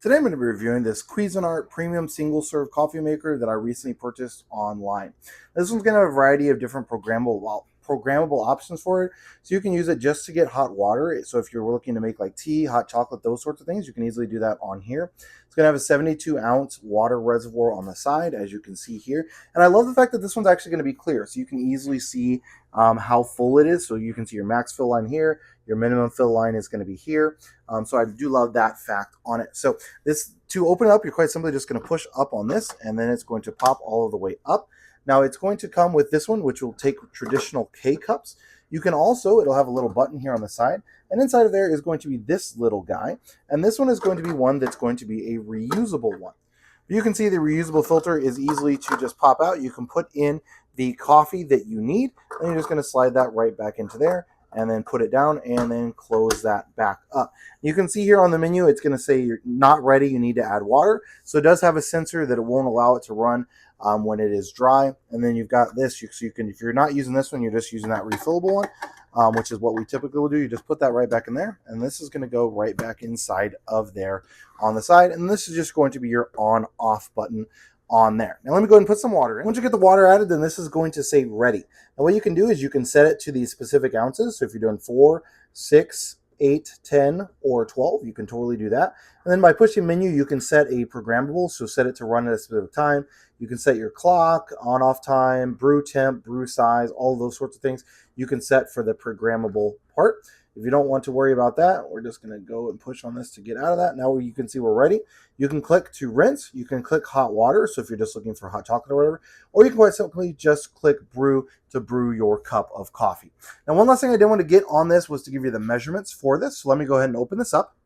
Today I'm going to be reviewing this Cuisinart premium single serve coffee maker that I recently purchased online. This one's going to have a variety of different programmable options for it. So you can use it just to get hot water. So if you're looking to make like tea, hot chocolate, those sorts of things, you can easily do that on here. It's going to have a 72-ounce water reservoir on the side, as you can see here. And I love the fact that this one's actually going to be clear. So you can easily see how full it is. So you can see your max fill line here. Your minimum fill line is going to be here. So I do love that fact on it. So to open it up, you're quite simply just going to push up on this, and then it's going to pop all of the way up. Now it's going to come with this one, which will take traditional K-cups. You can also, it'll have a little button here on the side, and inside of there is going to be this little guy, and this one is going to be one that's going to be a reusable one. You can see the reusable filter is easily to just pop out. You can put in the coffee that you need, and you're just going to slide that right back into there, and then put it down and then close that back up. You can see here on the menu, it's going to say you're not ready, you need to add water. So it does have a sensor that it won't allow it to run when it is dry. And then you've got this, so you can, if you're not using this one, you're just using that refillable one, which is what we typically will do. You just put that right back in there, and this is going to go right back inside of there on the side. And this is just going to be your on-off button on there. Now let me go ahead and put some water in. Once you get the water added, then this is going to say ready. Now what you can do is you can set it to these specific ounces. So if you're doing 4, 6, 8, 10, or 12, you can totally do that. And then by pushing menu, you can set a programmable, so set it to run at a specific time. You can set your clock, on-off time, brew temp, brew size, all of those sorts of things you can set for the programmable part. If you don't want to worry about that, we're just going to go and push on this to get out of that. Now you can see we're ready. You can click to rinse. You can click hot water, so if you're just looking for hot chocolate or whatever, or you can quite simply just click brew to brew your cup of coffee. Now, one last thing I did want to get on this was to give you the measurements for this. So let me go ahead and open this up.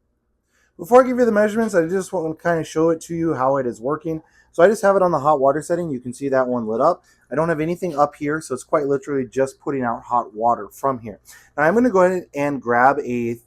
Before I give you the measurements, I just want to kind of show it to you how it is working. So I just have it on the hot water setting. You can see that one lit up. I don't have anything up here, so it's quite literally just putting out hot water from here. Now I'm going to go ahead and grab a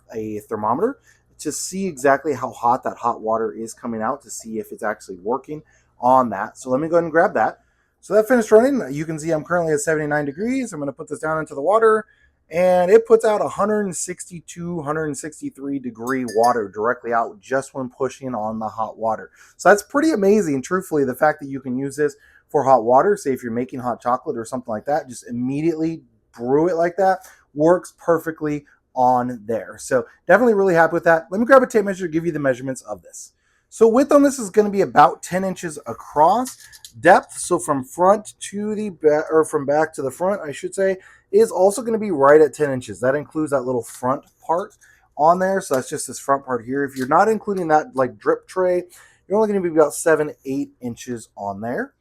thermometer to see exactly how hot that hot water is coming out, to see if it's actually working on that. So let me go ahead and grab that. So that finished running. You can see I'm currently at 79 degrees. I'm going to put this down into the water, and it puts out 162, 163 degree water directly out just when pushing on the hot water. So that's pretty amazing, truthfully, the fact that you can use this for hot water. Say if you're making hot chocolate or something like that, just immediately brew it like that. Works perfectly on there. So definitely really happy with that. Let me grab a tape measure to give you the measurements of this. So width on this is going to be about 10 inches across. Depth, so from front to the back, or from back to the front, I should say, is also going to be right at 10 inches. That includes that little front part on there. So that's just this front part here. If you're not including that like drip tray, you're only going to be about 7-8 inches on there.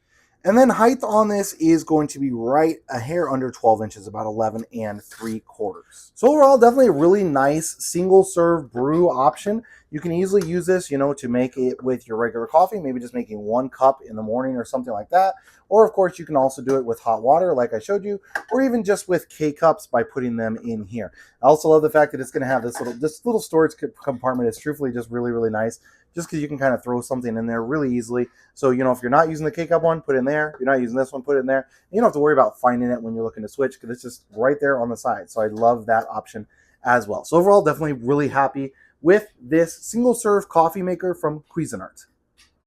And then height on this is going to be right a hair under 12 inches, about 11 3/4. So overall, definitely a really nice single serve brew option. You can easily use this, to make it with your regular coffee, maybe just making 1 cup in the morning or something like that. Or of course, you can also do it with hot water like I showed you, or even just with K-cups by putting them in here. I also love the fact that it's going to have this little storage compartment. It's truthfully just really, really nice, just because you can kind of throw something in there really easily. So, if you're not using the K-cup one, put it in there. If you're not using this one, put it in there. You don't have to worry about finding it when you're looking to switch, because it's just right there on the side. So I love that option as well. So overall, definitely really happy with this single serve coffee maker from Cuisinart.